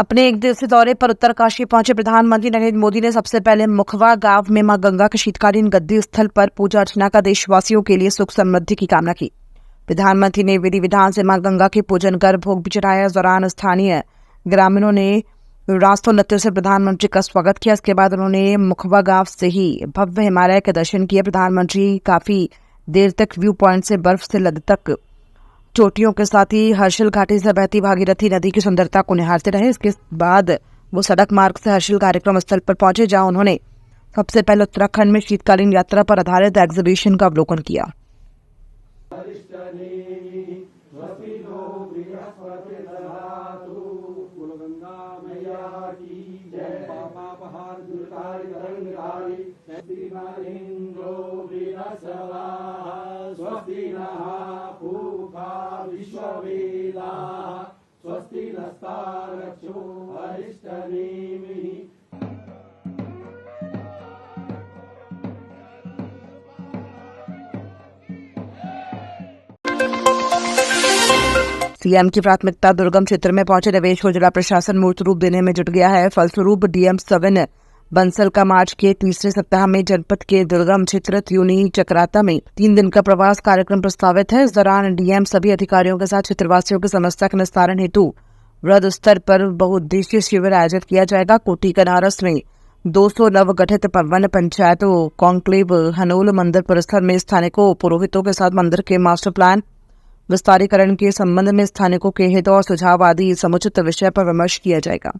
अपने एक दिवसीय दौरे पर उत्तरकाशी पहुंचे प्रधानमंत्री नरेंद्र मोदी ने सबसे पहले मुखवा गांव में मां गंगा के शीतकालीन गद्दी स्थल पर पूजा अर्चना का देशवासियों के लिए सुख समृद्धि की कामना की। प्रधानमंत्री ने विधि विधान से मां गंगा के पूजन कर भोग भी चढ़ाया। इस दौरान स्थानीय ग्रामीणों ने रास्तों नृत्य से प्रधानमंत्री का स्वागत किया। इसके बाद उन्होंने मुखवा गांव से ही भव्य हिमालय के दर्शन किए। प्रधानमंत्री काफी देर तक व्यू पॉइंट से बर्फ से लद तक चोटियों के साथ ही हर्षिल घाटी से बहती भागीरथी नदी की सुंदरता को निहारते रहे। इसके बाद वो सड़क मार्ग से हर्षिल कार्यक्रम स्थल पर पहुंचे, जहां उन्होंने सबसे पहले उत्तराखंड में शीतकालीन यात्रा पर आधारित एग्जीबिशन का अवलोकन किया। स्वस्ति नस्तारक्षो अरिष्टनेमिः। सीएम की प्राथमिकता दुर्गम क्षेत्र में पहुंचे निवेश को जिला प्रशासन मूर्त रूप देने में जुट गया है। फलस्वरूप डीएम 7 बंसल का मार्च के तीसरे सप्ताह में जनपद के दुर्गम क्षेत्र त्यूनी चक्राता में 3 दिन का प्रवास कार्यक्रम प्रस्तावित है। इस दौरान डीएम सभी अधिकारियों के साथ क्षेत्रवासियों की समस्या के निस्तारण हेतु वृहद स्तर पर बहुउद्देशीय शिविर आयोजित किया जाएगा। कोटी कनारस में 200 नवगठित वन पंचायतों कॉन्क्लेव हनोल मंदिर परिसर में स्थानिकों पुरोहितों के साथ मंदिर के मास्टर प्लान विस्तारीकरण के संबंध में स्थानिकों के हित और सुझाव आदि समुचित विषय पर विमर्श किया जाएगा।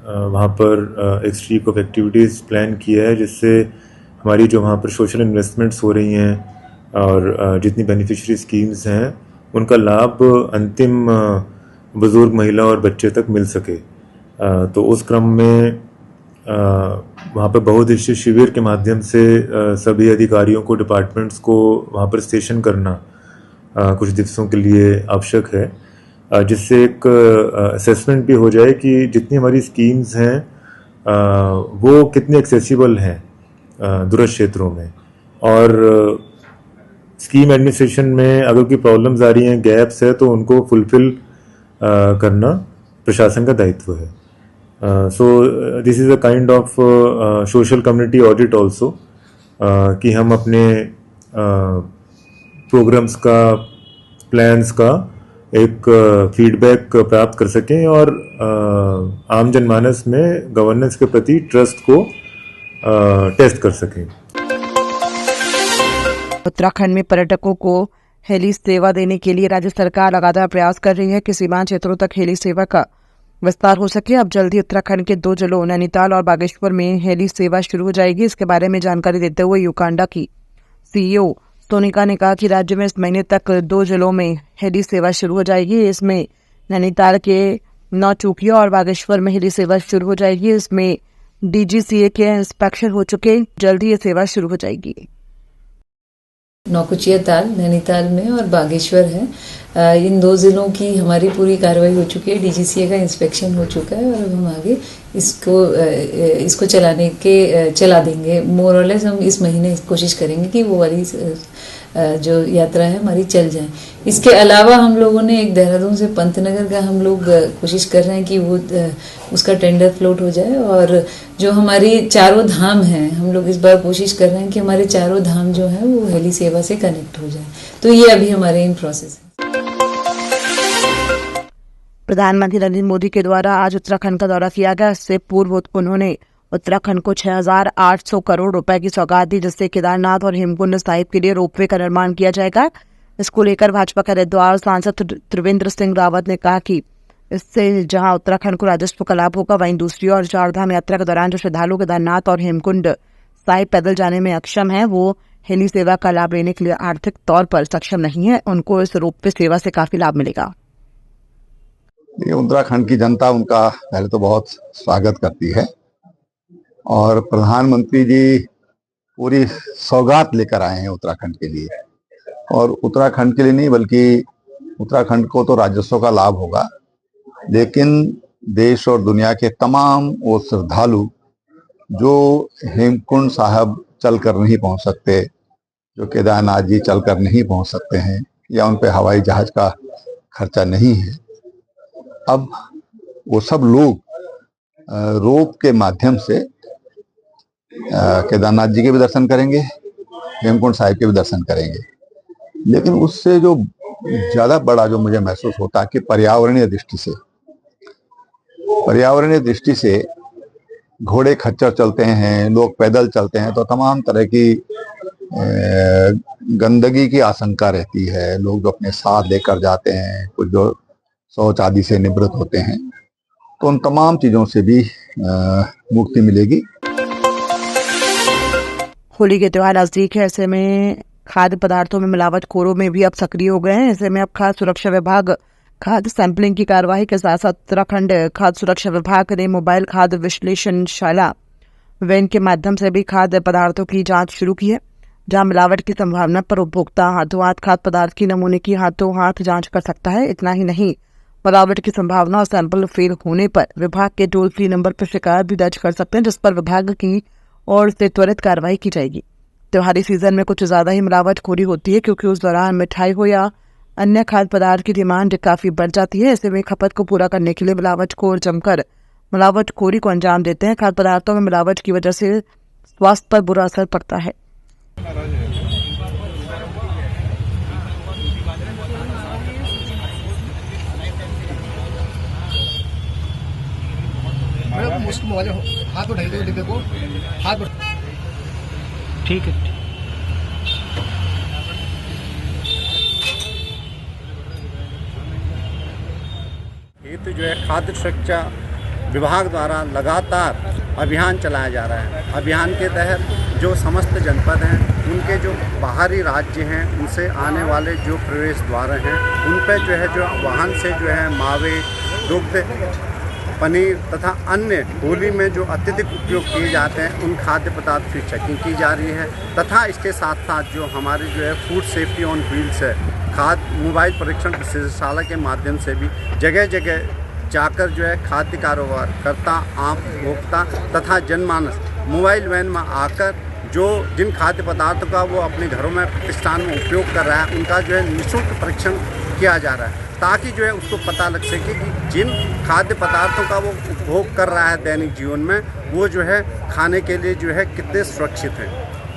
वहाँ पर एक स्ट्रीक ऑफ एक्टिविटीज़ प्लान किया है, जिससे हमारी जो वहाँ पर सोशल इन्वेस्टमेंट्स हो रही हैं और जितनी बेनिफिशियरी स्कीम्स हैं उनका लाभ अंतिम बुजुर्ग महिला और बच्चे तक मिल सके। तो उस क्रम में वहाँ पर बहुउद्देशीय शिविर के माध्यम से सभी अधिकारियों को, डिपार्टमेंट्स को वहाँ पर स्टेशन करना कुछ दिवसों के लिए आवश्यक है, जिससे एक असेसमेंट भी हो जाए कि जितनी हमारी स्कीम्स हैं वो कितनी एक्सेसिबल हैं दूरस्थ क्षेत्रों में, और स्कीम एडमिनिस्ट्रेशन में अगर कोई प्रॉब्लम्स आ रही हैं, गैप्स है, तो उनको फुलफिल करना प्रशासन का दायित्व है। So this is a kind of social community audit also, कि हम अपने प्रोग्राम्स का, प्लान्स का एक फीडबैक प्राप्त कर सकें और आम जनमानस में गवर्नेंस के प्रति ट्रस्ट को टेस्ट कर सकें। उत्तराखंड में पर्यटकों को हेली सेवा देने के लिए राज्य सरकार लगातार प्रयास कर रही है कि सीमांत क्षेत्रों तक हेली सेवा का विस्तार हो सके। अब जल्द ही उत्तराखंड के 2 जिलों नैनीताल और बागेश्वर में हेली सेवा शुरू हो जाएगी। इसके बारे में जानकारी देते हुए यूकांडा की सीईओ सोनिका ने कहा कि राज्य में इस महीने तक 2 जिलों में हेली सेवा शुरू हो जाएगी। इसमें नैनीताल के 9 चौकियों और बागेश्वर में हेली सेवा शुरू हो जाएगी। इसमें डीजीसीए के इंस्पेक्शन हो चुके, जल्दी ये सेवा शुरू हो जाएगी। नौकुचिया ताल नैनीताल में और बागेश्वर है। इन 2 जिलों की हमारी पूरी कार्रवाई हो चुकी है, डीजीसीए का इंस्पेक्शन हो चुका है और अब हम आगे इसको चला देंगे। मोर और लेस हम इस महीने कोशिश करेंगे कि वो वाली जो यात्रा है हमारी चल जाए। इसके अलावा हम लोगों ने एक देहरादून से पंतनगर का हम लोग कोशिश कर रहे हैं कि वो उसका टेंडर फ्लोट हो जाए, और जो हमारी चारों धाम हैं हम लोग इस बार कोशिश कर रहे हैं कि हमारे चारों धाम जो है वो हेली सेवा से कनेक्ट हो जाए। तो ये अभी हमारे इन प्रोसेस है। प्रधानमंत्री नरेंद्र मोदी के द्वारा आज उत्तराखंड का दौरा किया गया। इससे पूर्व उन्होंने उत्तराखंड को 6,800 करोड़ रुपए की सौगात दी, जिससे केदारनाथ और हेमकुंड साहिब के लिए रोपवे का निर्माण किया जाएगा। इसको लेकर भाजपा के हरिद्वार सांसद त्रिवेंद्र सिंह रावत ने कहा कि इससे जहां उत्तराखंड को राजस्व का लाभ होगा, वहीं दूसरी ओर चारधाम यात्रा के दौरान जो श्रद्धालु केदारनाथ और हेमकुंड साहिब पैदल जाने में अक्षम है, वो हेली सेवा का लाभ लेने के लिए आर्थिक तौर पर सक्षम नहीं है, उनको इस रोपवे सेवा से काफी लाभ मिलेगा। उत्तराखंड की जनता उनका पहले तो बहुत स्वागत करती है, और प्रधानमंत्री जी पूरी सौगात लेकर आए हैं उत्तराखंड के लिए, और उत्तराखंड के लिए नहीं बल्कि उत्तराखंड को तो राजस्व का लाभ होगा, लेकिन देश और दुनिया के तमाम वो श्रद्धालु जो हेमकुंड साहब चलकर नहीं पहुंच सकते, जो केदारनाथ जी चलकर नहीं पहुंच सकते हैं, या उन पे हवाई जहाज का खर्चा नहीं है, अब वो सब लोग रोप के माध्यम से केदारनाथ जी के भी दर्शन करेंगे, हेमकुंड साहिब के भी दर्शन करेंगे। लेकिन उससे जो ज्यादा बड़ा जो मुझे महसूस होता है कि पर्यावरणीय दृष्टि से घोड़े खच्चर चलते हैं, लोग पैदल चलते हैं, तो तमाम तरह की गंदगी की आशंका रहती है। लोग जो अपने साथ लेकर जाते हैं, कुछ जो शौच आदि से निवृत्त होते हैं, तो उन तमाम चीजों से भी मुक्ति मिलेगी। होली के त्योहार नजदीक है, ऐसे में खाद्य पदार्थों में मिलावटखोरों में भी अब सक्रिय हो गए हैं। ऐसे में अब खाद्य सुरक्षा विभाग खाद्य सैंपलिंग की कार्यवाही के साथ साथ उत्तराखंड खाद्य सुरक्षा विभाग ने मोबाइल खाद्य विश्लेषणशाला वैन के माध्यम से भी खाद्य पदार्थों की जांच शुरू की है, जहां मिलावट की संभावना पर उपभोक्ता हाथों हाथ खाद्य पदार्थ की नमूने की हाथों हाथ जांच कर सकता है। इतना ही नहीं, मिलावट की संभावना और सैंपल फेल होने पर विभाग के टोल फ्री नंबर पर शिकायत भी दर्ज कर सकते हैं, जिस पर विभाग की ओर से त्वरित कार्रवाई की जाएगी। त्योहारी सीजन में कुछ ज्यादा ही मिलावटखोरी होती है, क्योंकि उस दौरान मिठाई हो या अन्य खाद्य पदार्थ की डिमांड काफी बढ़ जाती है। ऐसे में खपत को पूरा करने के लिए मिलावटखोर जमकर मिलावटखोरी को अंजाम देते हैं। खाद्य पदार्थों में मिलावट की वजह से स्वास्थ्य पर बुरा असर पड़ता है। हाथ उठाइए डिब्बे को, हाथ ठीक है। ये तो जो है खाद्य सुरक्षा विभाग द्वारा लगातार अभियान चलाया जा रहा है। अभियान के तहत जो समस्त जनपद हैं, उनके जो बाहरी राज्य हैं, उनसे आने वाले जो प्रवेश द्वार हैं, उन पर जो है जो वाहन से जो है मावे, दुग्ध, पनीर तथा अन्य होली में जो अत्यधिक उपयोग किए जाते हैं, उन खाद्य पदार्थ की चेकिंग की जा रही है। तथा इसके साथ साथ जो हमारी जो है फूड सेफ्टी ऑन व्हील्स है, खाद्य मोबाइल परीक्षण विशेषशाला के माध्यम से भी जगह जगह जाकर जो है खाद्य कारोबार करता, आम उपभोक्ता तथा जनमानस मोबाइल वैन में आकर जो जिन खाद्य पदार्थों का वो अपने घरों में प्रतिष्ठान में उपयोग कर रहा है, उनका जो है निःशुल्क परीक्षण किया जा रहा है, ताकि जो है उसको पता लग सके कि जिन खाद्य पदार्थों का वो उपभोग कर रहा है दैनिक जीवन में, वो जो है खाने के लिए जो है कितने सुरक्षित हैं।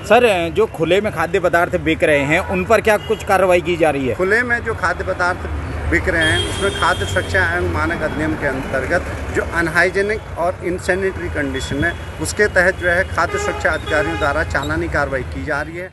सर, जो खुले में खाद्य पदार्थ बिक रहे हैं, उन पर क्या कुछ कार्रवाई की जा रही है? खुले में जो खाद्य पदार्थ बिक रहे हैं, उसमें खाद्य सुरक्षा एवं मानक अधिनियम के अंतर्गत जो अनहाइजेनिक और इनसैनिटरी कंडीशन है, उसके तहत जो है खाद्य सुरक्षा अधिकारियों द्वारा चालानी कार्रवाई की जा रही है।